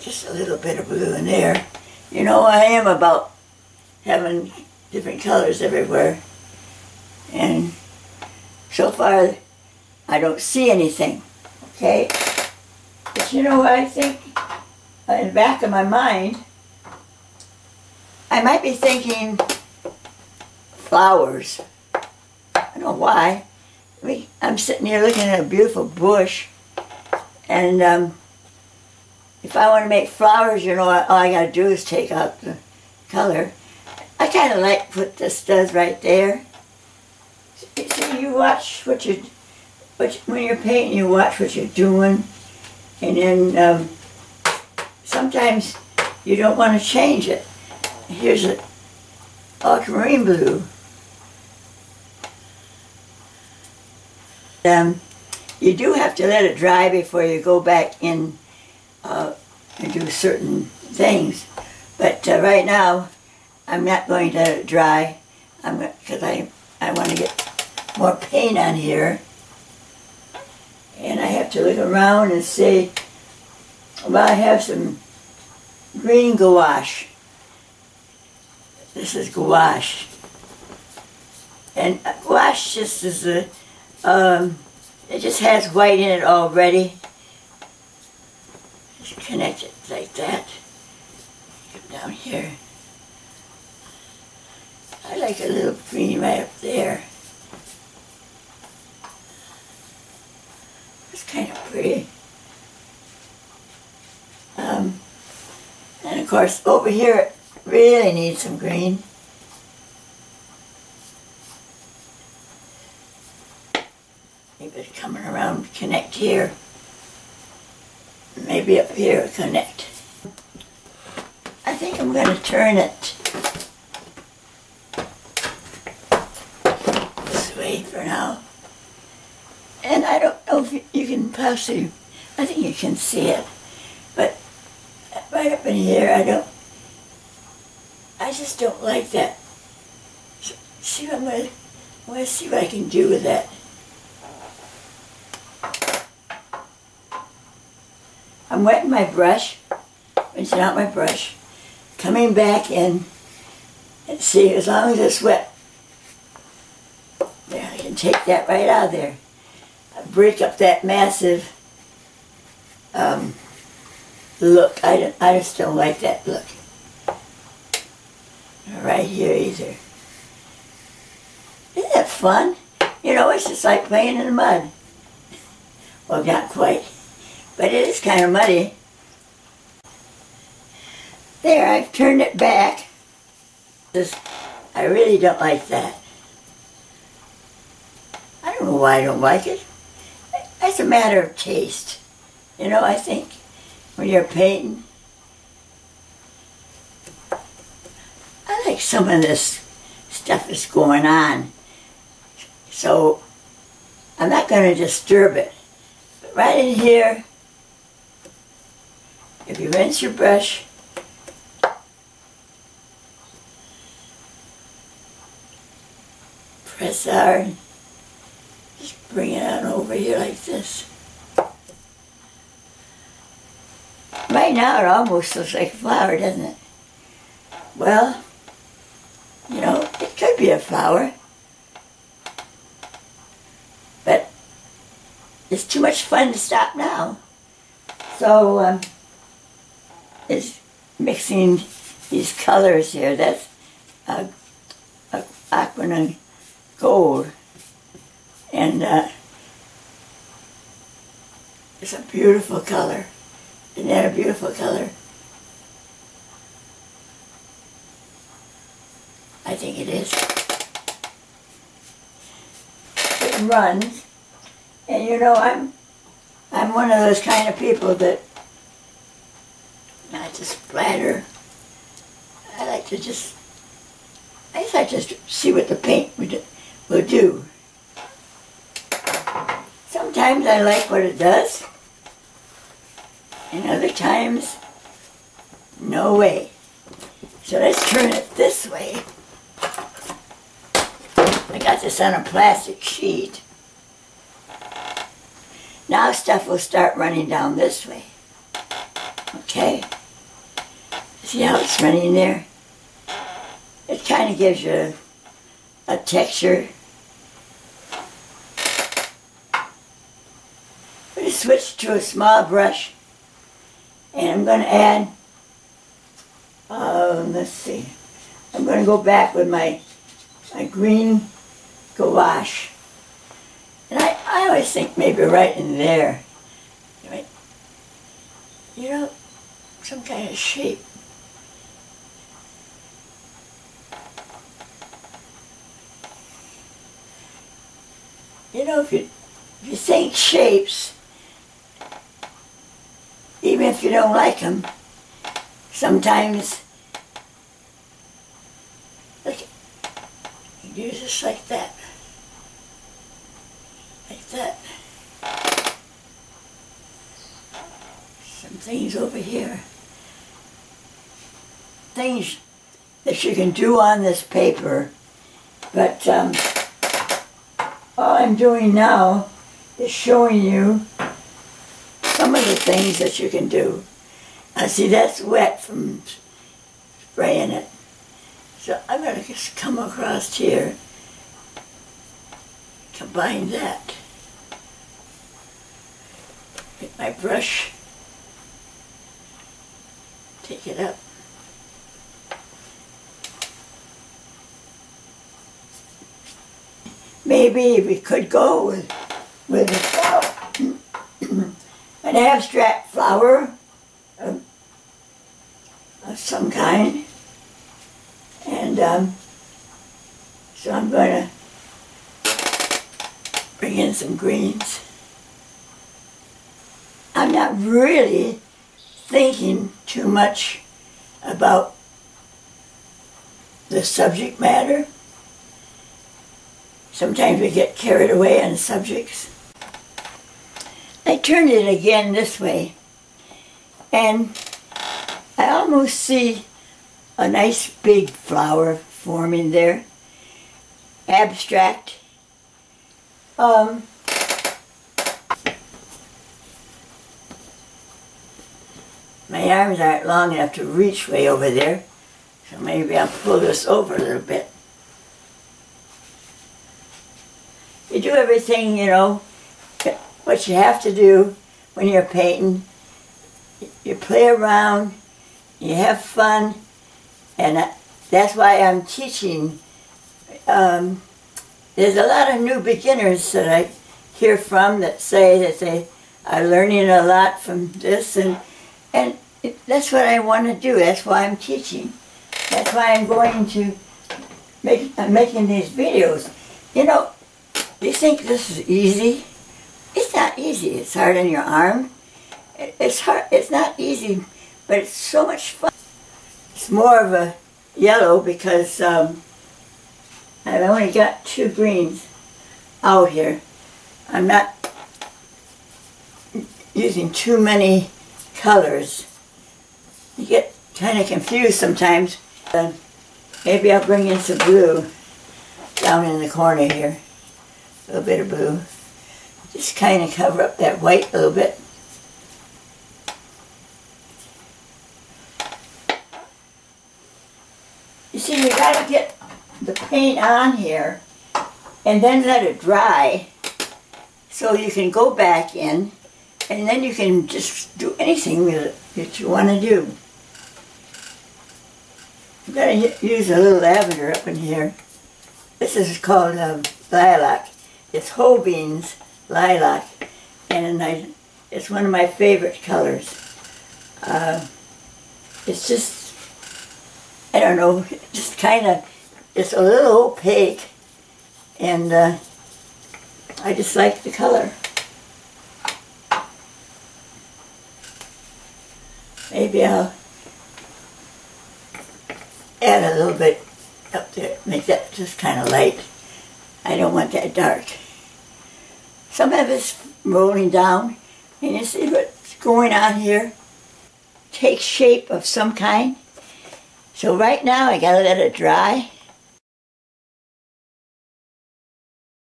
just a little bit of blue in there. You know, I am about having different colors everywhere. And so far, I don't see anything, okay? But you know what I think? In the back of my mind, I might be thinking flowers. I don't know why. I'm sitting here looking at a beautiful bush, and if I want to make flowers, you know, all I got to do is take out the color. I kind of like what this does right there. See, you watch when you're painting, you watch what you're doing, and then sometimes you don't want to change it. Here's an aquamarine blue. You do have to let it dry before you go back in and do certain things. But right now, I'm not going to let it dry because I want to get more paint on here. And I have to look around and see, well, I have some green gouache. This is gouache. And gouache just is a, it just has white in it already. Just connect it like that. Come down here. I like a little green right up there. It's kind of pretty. And of course over here it really needs some green. Maybe it's coming around, connect here. Maybe up here, connect. I think I'm going to turn it this way for now. And I don't know if you can possibly, I think you can see it, but right up in here, I just don't like that. See, I'm going to see what I can do with that. I'm wetting my brush, rinsing out my brush, coming back in, and see, as long as it's wet, there, I can take that right out of there. I break up that massive look. I just don't like that look. Right here either. Isn't that fun? You know, it's just like playing in the mud. Well, not quite. But it is kind of muddy. There, I've turned it back. I really don't like that. I don't know why I don't like it. It's a matter of taste. You know, I think when you're painting, I like some of this stuff that's going on. So I'm not going to disturb it. But right in here, if you rinse your brush, press hard, just bring it on over here like this. Right now it almost looks like a flower, doesn't it? Well, you know, it could be a flower, but it's too much fun to stop now. So, it's mixing these colors here. That's aqua gold, and it's a beautiful color. Isn't that a beautiful color? I think it is. It runs, and you know, I'm one of those kind of people that not to splatter. I just like to see what the paint will do. Sometimes I like what it does, and other times, no way. So let's turn it this way. I got this on a plastic sheet. Now stuff will start running down this way. Okay. See how it's running there? It kind of gives you a texture. I'm going to switch to a small brush, and I'm going to add, let's see, I'm going to go back with my green gouache. And I always think maybe right in there, you know, some kind of shape. You know, if you think shapes, even if you don't like them, sometimes, look, you do just like that. Like that. Some things over here. Things that you can do on this paper, but all I'm doing now is showing you some of the things that you can do. Now see, that's wet from spraying it. So I'm going to just come across here, combine that. Get my brush, take it up. Maybe we could go with a flower, an abstract flower of some kind. And so I'm going to bring in some greens. I'm not really thinking too much about the subject matter. Sometimes we get carried away on subjects. I turned it again this way, and I almost see a nice big flower forming there. Abstract. My arms aren't long enough to reach way over there, so maybe I'll pull this over a little bit. You do everything, you know, what you have to do when you're painting. You play around, you have fun, and that's why I'm teaching. There's a lot of new beginners that I hear from that say that they are learning a lot from this, and that's what I want to do. That's why I'm teaching. That's why I'm going to I'm making these videos. You know, you think this is easy? It's not easy. It's hard on your arm. It's hard. It's not easy, but it's so much fun. It's more of a yellow because I've only got 2 greens out here. I'm not using too many colors. You get kind of confused sometimes. Maybe I'll bring in some blue down in the corner here. A little bit of blue. Just kind of cover up that white a little bit. You see, you got to get the paint on here and then let it dry so you can go back in, and then you can just do anything with it that you want to do. I'm going to use a little lavender up in here. This is called lilac. It's Holbein's lilac, and it's one of my favorite colors. It's just, I don't know, just kind of, it's a little opaque, and I just like the color. Maybe I'll add a little bit up there, make that just kind of light. I don't want that dark. Some of it's rolling down, and you see what's going on here? Take shape of some kind. So right now I gotta let it dry.